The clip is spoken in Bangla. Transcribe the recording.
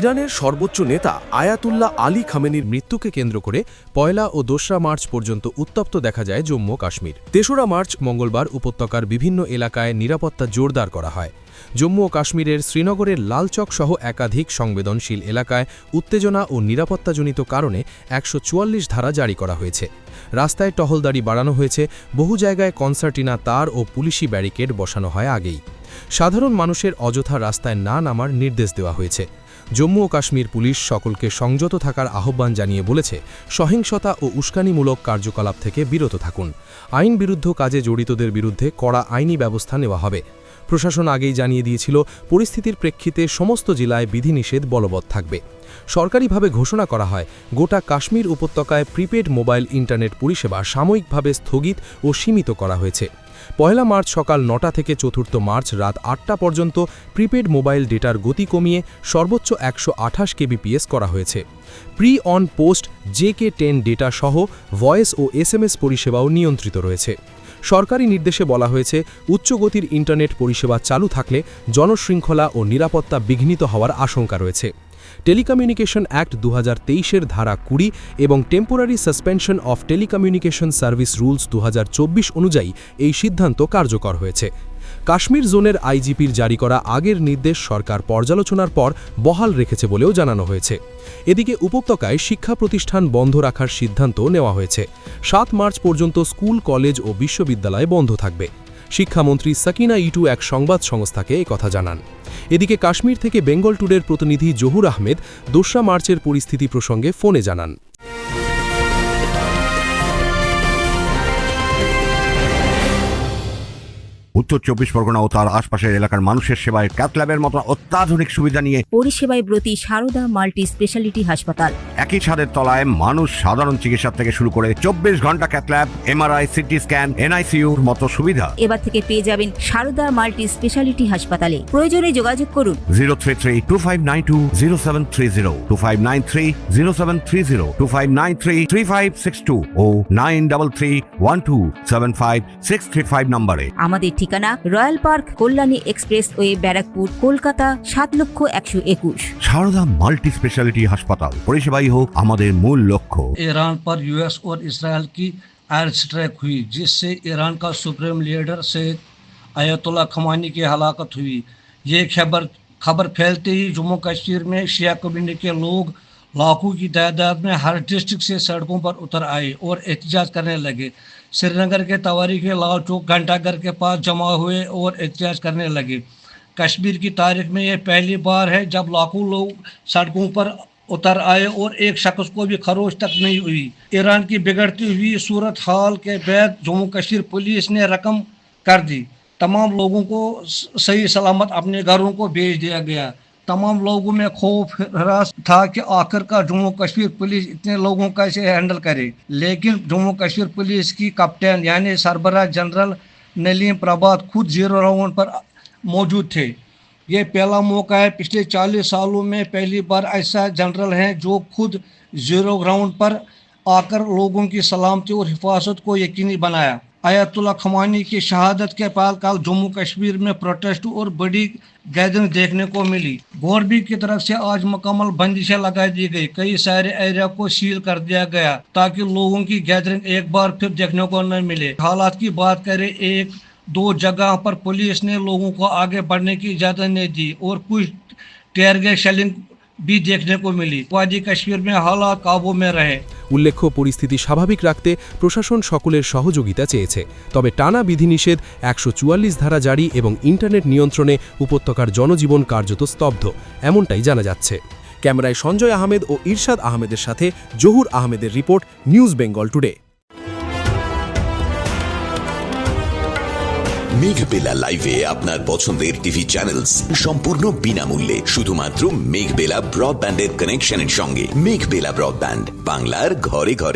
ইরানের সর্বোচ্চ নেতা আয়াতুল্লাহ আলী খামেনির মৃত্যুকে কেন্দ্র করে ১লা ও ২রা মার্চ পর্যন্ত উত্তপ্ত দেখা যায় জম্মু ও কাশ্মীর। ৩রা মার্চ মঙ্গলবার উপত্যকার বিভিন্ন এলাকায় নিরাপত্তা জোরদার করা হয়। জম্মু ও কাশ্মীরের শ্রীনগরের লালচক সহ একাধিক সংবেদনশীল এলাকায় উত্তেজনা ও নিরাপত্তাজনিত কারণে ১৪৪ ধারা জারি করা হয়েছে। রাস্তায় টহলদারি বাড়ানো হয়েছে, বহু জায়গায় কনসার্টিনা তার ও পুলিশি ব্যারিকেড বসানো হয় আগেই। সাধারণ মানুষের অযথা রাস্তায় না নামার নির্দেশ দেওয়া হয়েছে। জম্মু ও কাশ্মীর পুলিশ সকলকে সংযত থাকার আহ্বান জানিয়ে বলেছে, সহিংসতা ও উস্কানিমূলক কার্যকলাপ থেকে বিরত থাকুন। আইন বিরুদ্ধ কাজে জড়িতদের বিরুদ্ধে কড়া আইনি ব্যবস্থা নেওয়া হবে। প্রশাসন আগেই জানিয়ে দিয়েছিল, পরিস্থিতির প্রেক্ষিতে সমস্ত জেলায় বিধিনিষেধ বলবৎ থাকবে। সরকারিভাবে ঘোষণা করা হয়, গোটা কাশ্মীর উপত্যকায় প্রিপেড মোবাইল ইন্টারনেট পরিষেবা সাময়িকভাবে স্থগিত ও সীমিত করা হয়েছে। ১লা মার্চ সকাল ৯টা থেকে ৪র্থ মার্চ রাত ৮টা পর্যন্ত প্রিপেড মোবাইল ডেটার গতি কমিয়ে সর্বোচ্চ ১২৮ কেবিপিএস করা হয়েছে। Pre on post JK10 data সহ ভয়েস ও SMS পরিষেবাও নিয়ন্ত্রিত রয়েছে। সরকারি নির্দেশে বলা হয়েছে, উচ্চগতির ইন্টারনেট পরিষেবা চালু থাকলে জনশৃঙ্খলা ও নিরাপত্তা বিঘ্নিত হওয়ার আশঙ্কা রয়েছে। টেলিকমিউনিকেশন অ্যাক্ট ২০২৩-এর ধারা ২০ এবং temporary suspension of telecommunication service rules ২০২৪ অনুযায়ী এই সিদ্ধান্ত কার্যকর হয়েছে। কাশ্মীর জোনের IGPর জারি করা আগের নির্দেশ সরকার পর্যালোচনার পর বহাল রেখেছে বলেও জানানো হয়েছে। এদিকে উপত্যকায় শিক্ষা প্রতিষ্ঠান বন্ধ রাখার সিদ্ধান্ত নেওয়া হয়েছে। ৭ মার্চ পর্যন্ত স্কুল, কলেজ ও বিশ্ববিদ্যালয় বন্ধ থাকবে। শিক্ষামন্ত্রী সাকিনা ইটু এক সংবাদ সংস্থাকে একথা জানান। এদিকে কাশ্মীর থেকে বেঙ্গল টুডের প্রতিনিধি জহুর আহমেদ ২রা মার্চের পরিস্থিতি প্রসঙ্গে ফোনে জানান। উত্তর ২৪ পরগনা ও তার আশপাশের এলাকার মানুষের সেবায় ক্যাথ ল্যাবের মতো অত্যাধুনিক সুবিধা নিয়ে পরিষেবায় ব্রতী সারদা মাল্টি স্পেশালিটি হাসপাতাল। একই ছাদের তলায় মানুষ সাধারণ চিকিৎসা থেকে শুরু করে ২৪ ঘন্টা cath lab, MRI, CT scan, NICUর মতো সুবিধা এবার থেকে পেয়ে যাবেন সারদা মাল্টি স্পেশালিটি হাসপাতালে। প্রয়োজনে যোগাযোগ করুন 033-2592-0730, 2593-0730, 2593-3562 ও 9331275635 নম্বরে। আমাদের ঠিকানা royal park, Kalyani express way, Barrackpore, Kolkata ৭,১২১। সারদা মাল্টি স্পেশালিটি হাসপাতাল, পরিষেবাই হোক আমাদের মূল লক্ষ্য। ईरान पर US और इसराइल की एयर स्ट्राइक हुई, जिससे ईरान का सुप्रीम लीडर सैयद अयतुल्ला खमानी की हलाकत हुई। ये खबर फैलते ही जम्मू कश्मीर में शिया कम्युनिटी के लोग लाखों की तादाद में हर डिस्ट्रिक्ट से सड़कों पर उतर आए और एहतजाज करने लगे। श्रीनगर के तवारी के लाल चौक घंटाघर के पास जमा हुए और एहतजाज करने लगे। कश्मीर की तारीख में यह पहली बार है जब लाखों लोग सड़कों पर उतर आए और एक शख्स को भी खरोच तक नहीं हुई। ईरान की बिगड़ती हुई सूरत हाल के बाद जम्मू कश्मीर पुलिस ने रकम कर दी। तमाम लोगों को सही सलामत अपने घरों को भेज दिया गया। तमाम लोगों में खौफ हरास था कि आखिरकार जम्मू कश्मीर पुलिस इतने लोगों का इसे हैंडल करे, लेकिन जम्मू कश्मीर पुलिस की कप्तान यानी सरबराह जनरल नलीम प्रभात खुद 0 राउंड पर मौजूद थे। ये पहला मौका है, पिछले 40 सालों में पहली बार ऐसा जनरल है जो खुद 0 ग्राउंड पर आकर लोगों की सलामती और हिफाजत को यकीनी बनाया। अयतुल्ला खमानी की शहादत के बाद कल जम्मू कश्मीर में प्रोटेस्ट और बड़ी गैदरिंग देखने को मिली। गवर्नमेंट की तरफ से आज मुकम्मल बंदिशें लगा दी गई, कई सारे एरिया को सील कर दिया गया ताकि लोगों की गैदरिंग एक बार फिर देखने को न मिले। हालात की बात करें, 1-2 जगह पर पुलिस ने लोगों को आगे बढ़ने की इजाज़त नहीं दी और कुछ टीयर गैस शेलिंग भी देखने को मिली। वादी कश्मीर में हालात काबू में रहे। উল্লেখ্য, পরিস্থিতি স্বাভাবিক রাখতে প্রশাসন সকলের সহযোগিতা চেয়েছে। তবে টানা বিধিনিষেধ, ১৪৪ ধারা জারি এবং ইন্টারনেট নিয়ন্ত্রণে উপত্যকার জনজীবন কার্যত স্তব্ধ, এমনটাই জানা যাচ্ছে। ক্যামেরায় সঞ্জয় আহমেদ ও ইরশাদ আহমেদের সাথে জহুর আহমেদের report, news Bengal today. Meghbela লাইভে আপনার পছন্দের টিভি চ্যানেলস সম্পূর্ণ বিনামূল্যে, শুধুমাত্র মেঘবেলা ব্রডব্যান্ডের কানেকশনের সঙ্গে। মেঘবেলা ব্রডব্যান্ড, বাংলার ঘরে ঘরে।